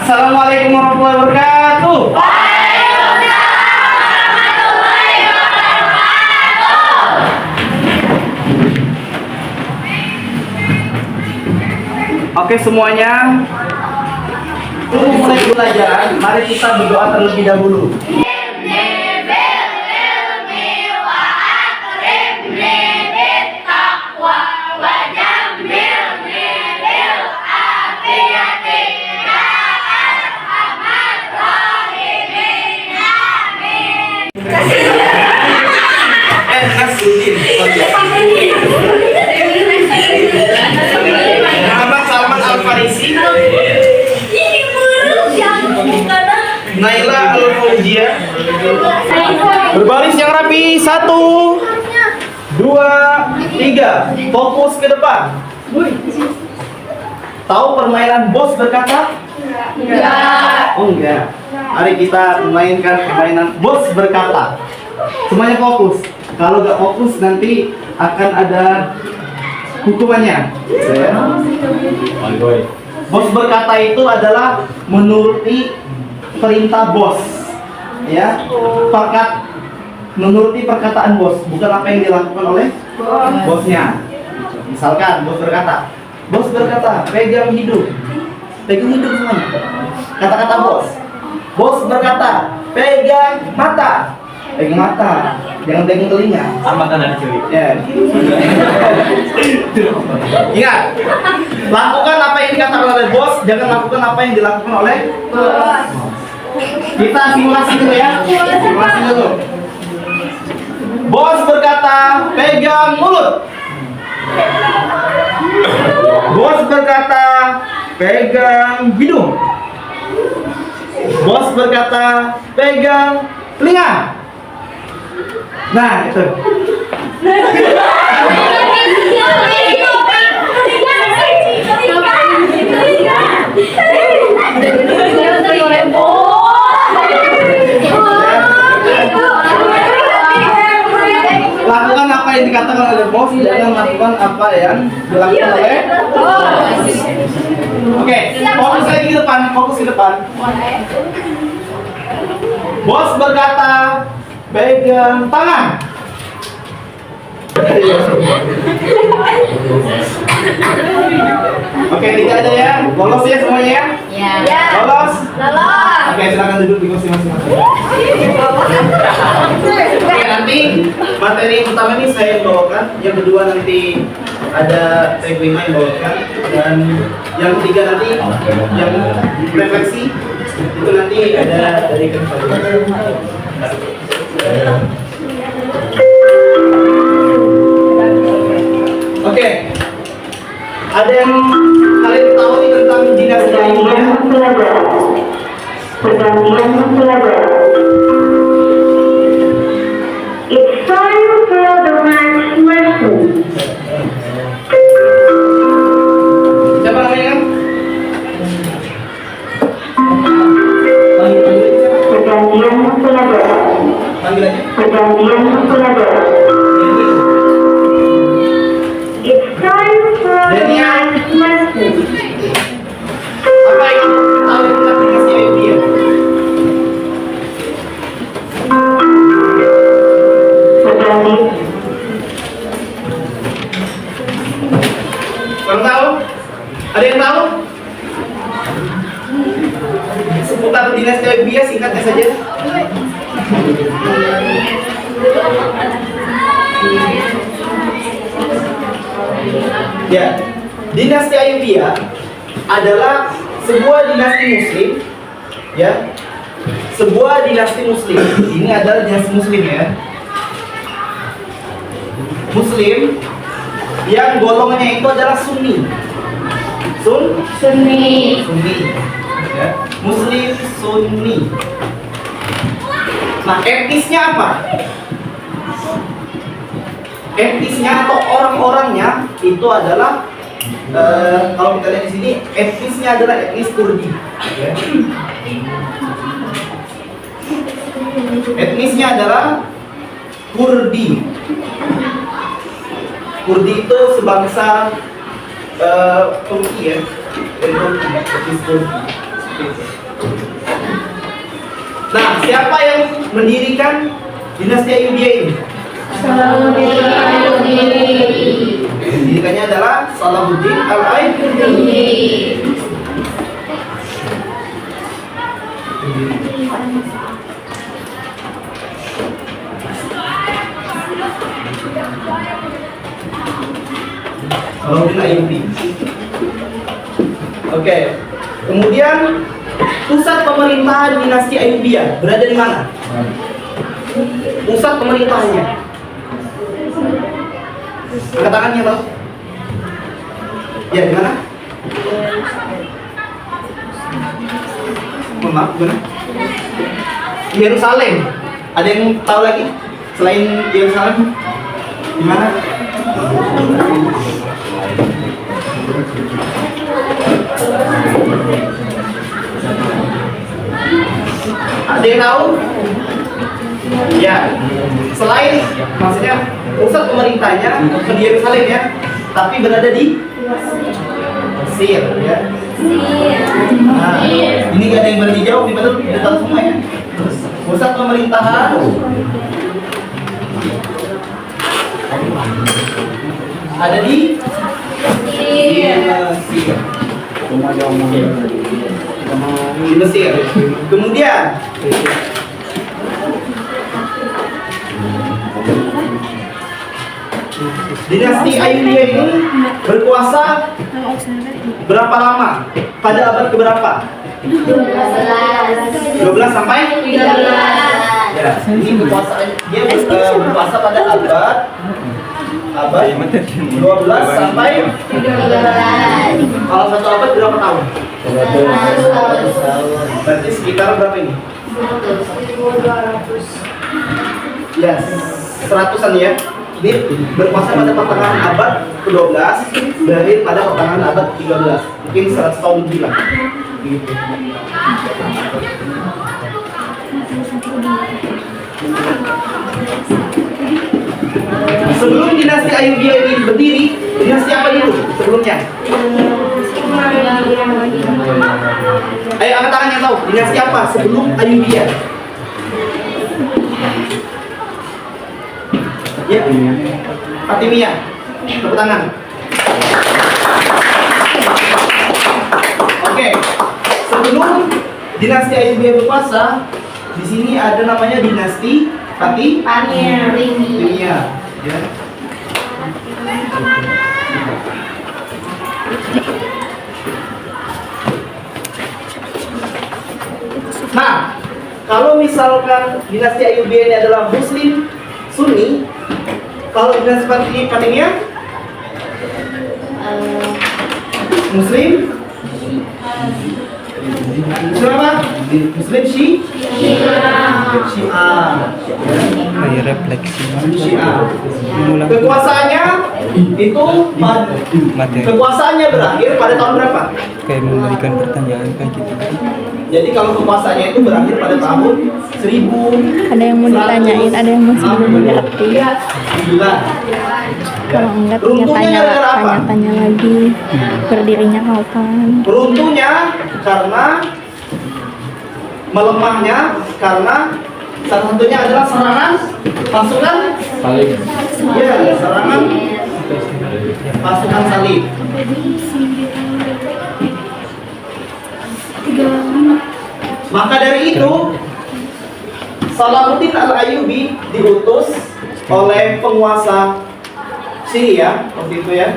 Assalamualaikum warahmatullahi wabarakatuh. Oke semuanya, untuk mulai pelajaran, mari kita berdoa terlebih dahulu. Naila Al-Fauzia. Berbaris yang rapi. 1, 2, 3. Fokus ke depan. Tahu permainan bos berkata? Enggak. Oh enggak. Mari kita mainkan permainan bos berkata. Semuanya fokus. Kalau nggak fokus nanti akan ada hukumannya. Bos berkata itu adalah menuruti perintah bos, ya, menuruti perkataan bos, bukan apa yang dilakukan oleh bosnya. Misalkan bos berkata, pegang hidung semuanya. Kata-kata bos. Bos berkata, pegang mata, jangan pegang telinga. Sama kan ada curi. Ya. Ingat, lakukan apa yang dikatakan oleh bos, jangan lakukan apa yang dilakukan oleh bos. Kita simulasi dulu ya. Simulasi dulu. Bos berkata, pegang mulut. Bos berkata, pegang hidung. Bos berkata, pegang telinga. Nah, itu. Lakukan apa yang dikatakan oleh bos, jangan lakukan apa yang dilakukan oleh bos. Oke, fokus lagi ke depan, fokus ke depan. Bos berkata, pegang tangan. Oke, tidak ada ya. Lolos ya semuanya ya? Ya. Lolos? Oke, silakan duduk di kursi masing-masing. Oke, nanti materi yang pertama ini saya yang bawakan, yang kedua nanti ada Teh Wima yang bawakan, dan yang ketiga nanti yang refleksi itu nanti ada dari Kak. Oke, ada yang kalian tahu tentang dinasti Ayyubiyah? It's time for the next lesson. Siapa namanya kan? Pergantian pelajar. Panggil aja. Pergantian pelajar. It's time for the next lesson. Apa yang tahu tentang dinasti Ayyubiyah? Kurang tahu? Ada yang tahu? Seputar dinasti Ayyubiyah singkatnya saja. Ya, dinasti Ayyubiyah adalah sebuah dinasti Muslim, ya, sebuah dinasti Muslim. Ini adalah dinasti Muslim ya, Muslim yang golongannya itu adalah Sunni, Sunni, ya. Muslim Sunni. Nah, etnisnya apa? Etnisnya atau orang-orangnya itu adalah kalau kita lihat di sini, etnisnya adalah etnis Kurdi. Ya. Etnisnya adalah Kurdi. Kurdi itu sebangsa Turki ya, dari Turki, etnis Turki. Nah, siapa yang mendirikan dinasti Ayyubiyah ini? Mendirikannya adalah Salahuddin Al-Ayyubi. Salahuddin Ayyubi. Oke. Kemudian pusat pemerintahan dinasti Ayyubiyah berada di mana? Pusat pemerintahannya. Angkat tangannya, Bang. Ya, di mana? Maaf, di mana? Di Yerusalem. Ada yang tahu lagi selain Yerusalem? Di mana? Ada yang tahu? Ya, selain maksudnya pusat pemerintahnya bukan di Yerusalem ya, tapi berada di Mesir ya. Nah, ini gak ada yang berani jauh, ini betul tahu semua ya. Pusat pemerintahan ada di Mesir. Di Mesir. Kemudian dinasti Ayyubiyah ini berkuasa berapa lama? Pada abad keberapa? 12 sampai 13. Ya, ini kekuasaan dia berkuasa pada abad 12 sampai 13. Kalau satu abad berapa tahun? 100 tahun. Berarti sekitar berapa ini? 1200. Ya, 100-an ya. Ini berkuasa pada pertengahan abad ke-12, berakhir pada pertengahan abad ke-13. Mungkin 100 tahun lebih lah. Begitu. Sebelum dinasti Ayyubiyah ini berdiri, dinasti apa dulu sebelumnya? Ayo angkat tangan yang tahu, dinasti apa sebelum Ayyubiyah? Ya, Fatimiyah. Tepuk tangan. Oke. Sebelum dinasti Ayyubiyah berkuasa, di sini ada namanya dinasti Fatimiyah. Ya. Nah, kalau misalkan dinasti Ayyubiyah ini adalah Muslim Sunni, kalau dinasti Fatimiyah Muslim apa? Muslim Syiah. Kayak refleksi Syiah. Kekuasaannya itu kekuasaannya berakhir pada tahun berapa? kayak memberikan pertanyaan kayak gitu. Jadi kalau kekuasaannya itu berakhir pada tahun 1000. Ada yang mau ditanyain, ada yang masih belum mengerti. Kalau enggak tanya lagi berdirinya kapan. Runtuhnya karena melemahnya karena salah satunya adalah serangan pasukan salib. Ya, serangan pasukan salib. Maka dari itu Salahuddin Al-Ayyubi diutus oleh penguasa Syria waktu itu ya.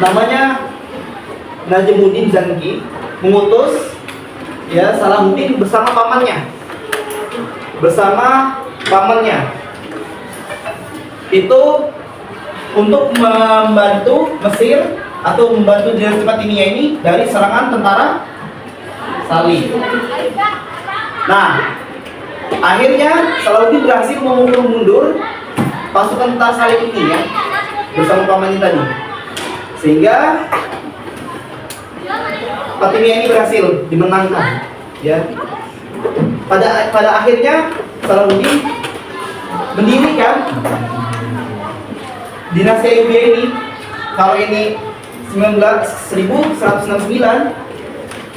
Namanya Najmuddin Zanki, mengutus ya Salahuddin bersama pamannya. Itu untuk membantu Mesir atau membantu dinasti Fatimiyah ini dari serangan tentara salib. Nah, akhirnya Salahuddin berhasil memukul mundur pasukan tentara salib ini ya, bersama pamannya tadi, sehingga Fatimiyah ini berhasil dimenangkan. Ya, pada akhirnya Salahuddin mendirikan dinasti Ayyubiyah ini. Kalau ini 1169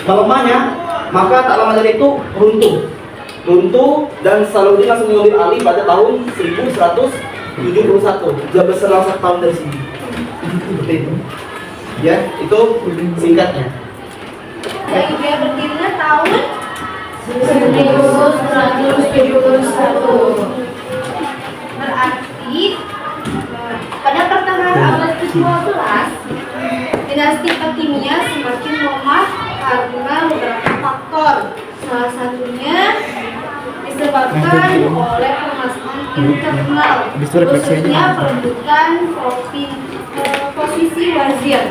melemahnya, maka tak lama dari itu runtuh dan Salahuddin langsung mengambil alih pada tahun 1171. Sudah berselang 1 tahun dari sini. Seperti itu. Ya, itu singkatnya. Dia berdirinya tahun 1171. Berarti pada pertengahan abad ke-12 dinasti Fatimiyah semakin lemah karena beberapa faktor. Salah satunya disebabkan oleh permasalahan internal, khususnya perebutan posisi wazir.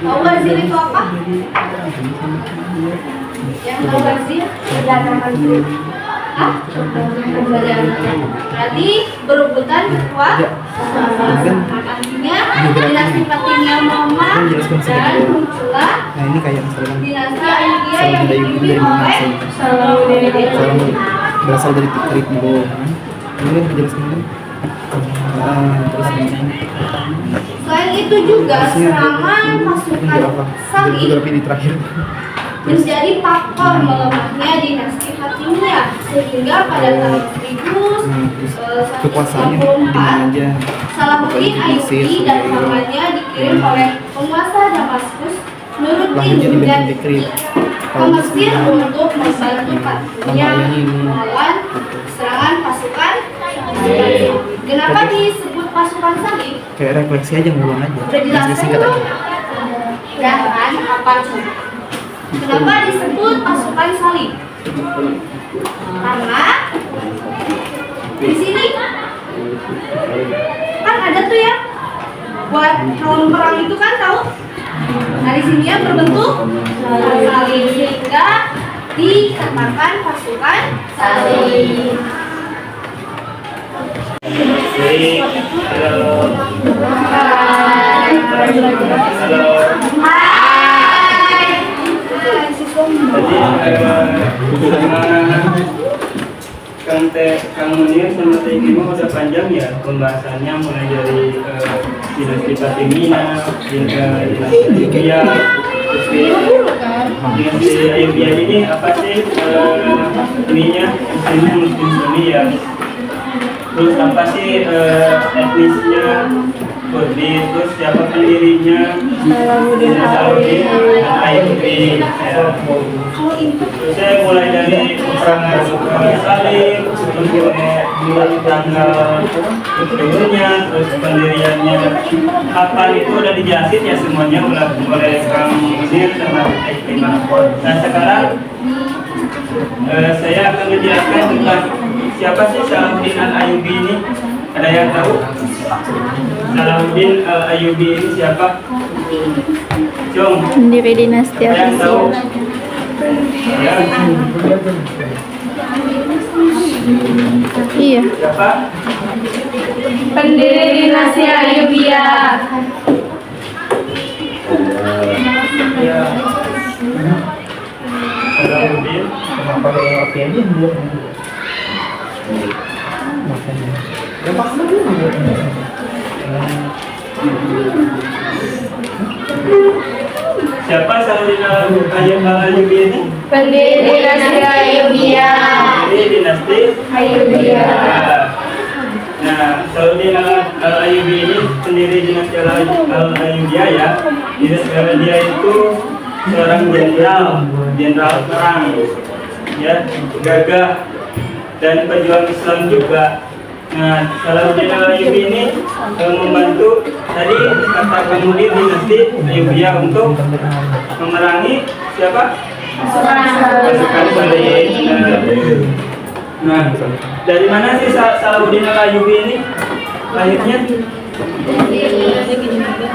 Tahu wazir itu apa? Yang tahu wazir? Hah? Berarti berebutan kekuasaan. Artinya dinasti Fatimiyah melemah dan muncullah Nah ini kayak misalkan dinasti Ayyubiyah yang dipimpin oleh Salahuddin berasal dari Tikrit Bo kan? Ini kan jelaskan kan? Terus ini Selain itu juga serangan pasukan Salib fotografi di terakhir. menjadi faktor melemahnya dinasti Fatimiyah sehingga pada tahun 1194 Kekuasaannya dengan aja Salahuddin Ayyubi dan pamannya dikirim oleh penguasa Damaskus lahirnya di Nuruddin dan Baitul Tikrit. ke Mesir untuk membantu Fatimiyah melawan serangan pasukan Salib. Kenapa disebut pasukan Salib? Kayak refleksi aja ngulang aja. Udah dijelaskan Singkat belum? aja. Udah kan? Apa coba? Kenapa disebut pasukan Salib? Karena di sini kan ada tuh ya buat helm perang itu kan tahu? Nah di sini ya berbentuk salib sehingga dikatakan pasukan Salib. Kang Munir sama Teh Gimo udah panjang ya pembahasannya mulai dari dinasti Fatimiyah, dinasti Ayyubiyah, terus dinasti Ayyubiyah ini apa sih ininya muslim Sunni ya, terus apa sih etnisnya Kurdi, terus siapa pendirinya Salahuddin dan Ayyubi. Terus saya mulai dari peperangan Salib, mulai tanggal turunnya, terus pendiriannya, kapan itu udah dijelasin ya semuanya oleh Kang Munir sama Ikrimah. Nah sekarang saya akan menjelaskan tentang siapa sih Salahuddin Al-Ayyubi ini. Ada yang tahu? Salahuddin Al-Ayyubi ini siapa? Jom. Pendiri dinasti Ada yang tahu? Abbasiyah. Ya. Iya. Siapa? Pendiri dinasti Ayyubiyah. Ya. Salahuddin. Kenapa kayak api aja dia? Makanya. Ya pasti dia buat. Siapa Salahuddin Al-Ayyubi ini? Pendiri dinasti Ayyubiyah. Pendiri dinasti Ayyubiyah. Nah, Salahuddin Al-Ayyubi ini pendiri dinasti Al-Ayyubiyah ya. Dia itu seorang jenderal perang, ya, gagah dan pejuang Islam juga. Nah, Salahuddin Al-Ayyubi ini membantu tadi kata kemudian dinasti Ayyubiyah untuk memerangi siapa? Pasukan Salib. Nah, dari mana sih Salahuddin Al-Ayyubi ini lahirnya?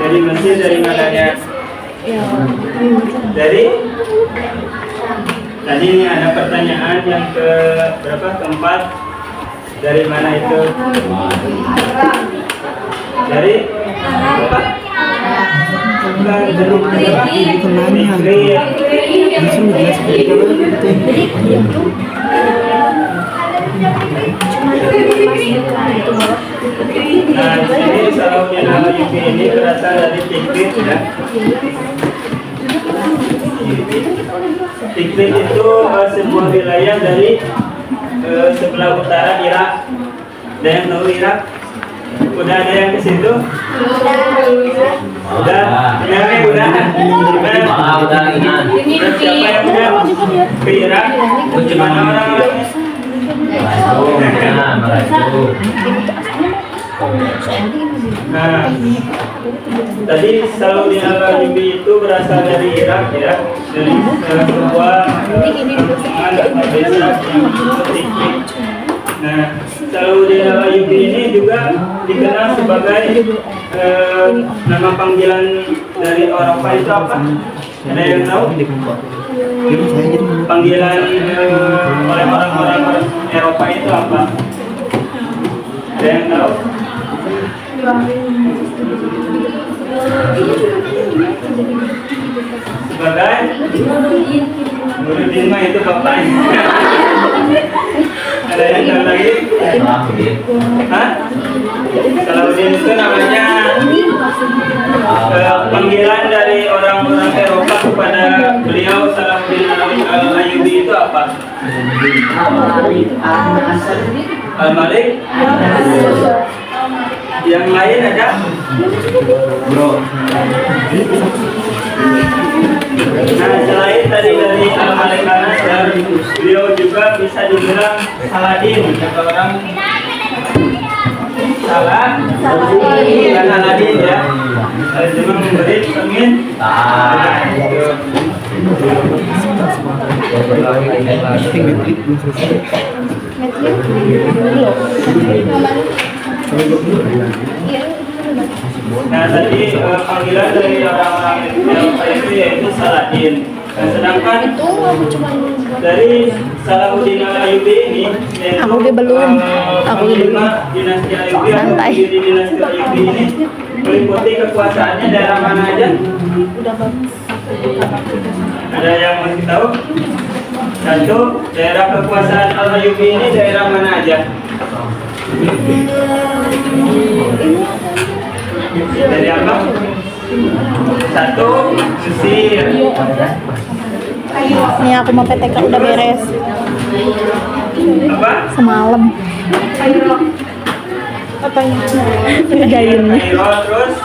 Dari Mesir, dari mananya? Dari tadi ini ada pertanyaan yang ke berapa? Keempat. Dari mana itu? Dari apa? Bukan dari apa? Tikrit. Langsung jelas ketika itu. Nah, di sini Salahuddin Al-Ayyubi ini berasal dari Tikrit ya. Tikrit itu sebuah wilayah dari sebelah utara Irak. Ada yang tahu Irak? Udah ada yang ke situ? Udah? Yang udah? Udah ingat. Siapa yang udah ke Irak? Gimana orang-orangnya? Nah, tadi Salahuddin Al-Ayyubi itu berasal dari Irak ya, dari sebuah desa yang Tikrit. Nah, Salahuddin Al-Ayyubi ini juga dikenal sebagai nama panggilan dari Eropa itu apa? Ada yang tahu? Panggilan oleh orang-orang Eropa itu apa? Ada yang tahu? Sebagai Nuruddin mah itu bapaknya. Ada yang tahu lagi? Hah? Salahuddin itu namanya panggilan dari orang-orang Eropa kepada beliau Salahuddin Al-Ayyubi itu apa? Al-Malik. Yang lain ada? Bro. Nah, selain tadi dari Al-Malik Al-Nasr, beliau juga bisa dibilang Saladin. Kata orang salah, bukan Aladin ya. Cuma memberi cermin. Nah, tadi panggilan dari orang-orang Eropa itu yaitu Saladin. Nah, sedangkan dari Salahuddin Al-Ayyubi ini Aku udah belum. Aku udah belum. dinasti Ayyubi atau Santai. pendiri dinasti Ayyubi ini meliputi kekuasaannya daerah mana aja? Ada yang masih tahu? Satu, daerah kekuasaan Al-Ayyubi ini daerah mana aja? Dari apa? Satu, Mesir. Nih aku mau PTK udah beres Apa? semalam. Apanya? Gayungnya. Kairo, terus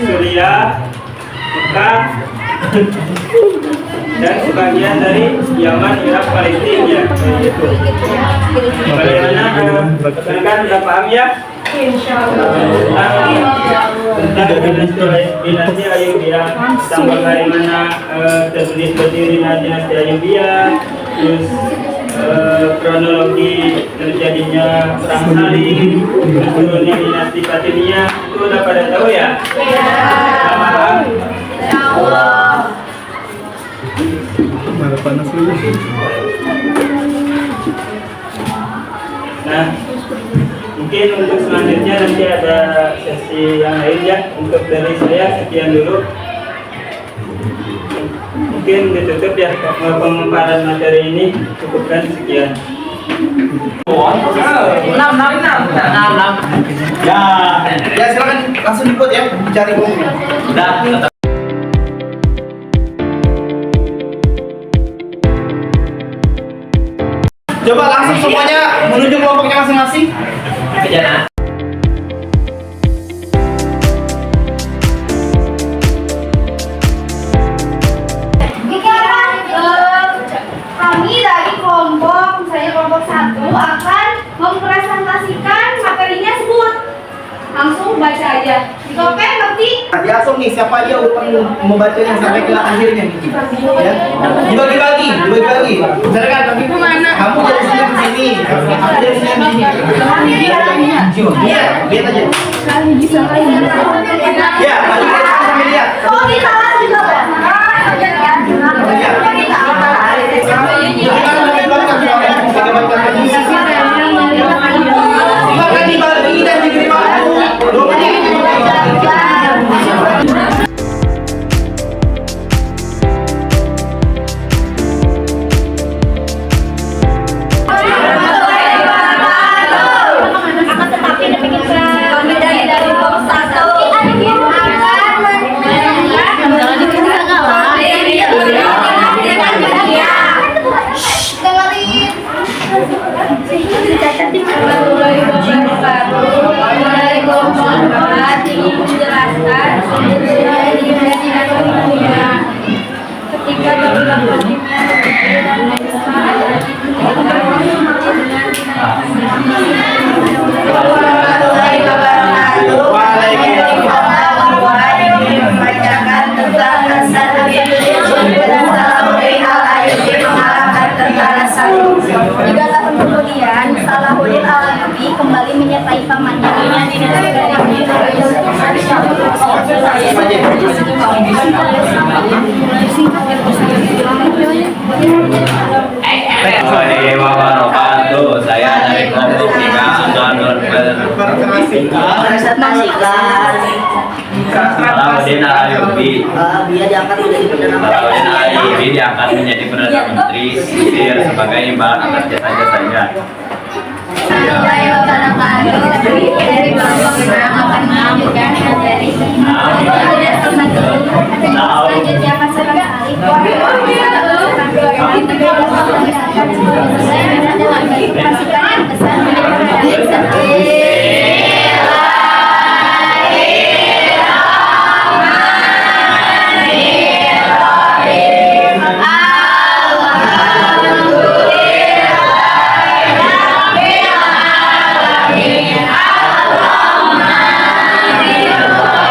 Suriah, Mekah, dan sebagian dari Yaman, Irak, Palestina ya. Itu. Bagaimana? Kan udah paham ya? Tentang dinasti Ayyubiyah, tentang bagaimana tertulis berdiri dinasti Ayyubiyah, terus kronologi terjadinya perang salib, turunnya dinasti Fatimiyah, itu udah pada tahu ya? Paham? Malah panas dulu. Nah, mungkin untuk selanjutnya nanti ada sesi yang lain ya. Untuk dari saya sekian dulu. Mungkin ditutup ya pemaparan materi ini, cukupkan sekian. Ya silakan langsung dibuat ya, cari bukunya. Coba langsung semuanya menuju kelompoknya masing-masing. Sekarang kami dari kelompok, misalnya kelompok 1 akan mempresentasikan materinya sebut. Langsung baca aja. Oke, ngerti? Diatur nih siapa aja udah membacanya sampai ke akhirnya gitu. Ya. Dibagi-bagi. Misalkan kamu dari sini ke sini, aku dari sini ke sini. Iya, lihat aja. Ya, mari kita sambil lihat. Oh, di tangan juga, Pak. Silakan dibagi dan diberi waktu 2 menit. Salahuddin Al-Ayyubi. Dia diangkat menjadi perdana Salahuddin menteri. Al-Ayyubi diangkat menjadi perdana menteri Mesir sebagai imbalan atas jasa-jasanya. Selanjutnya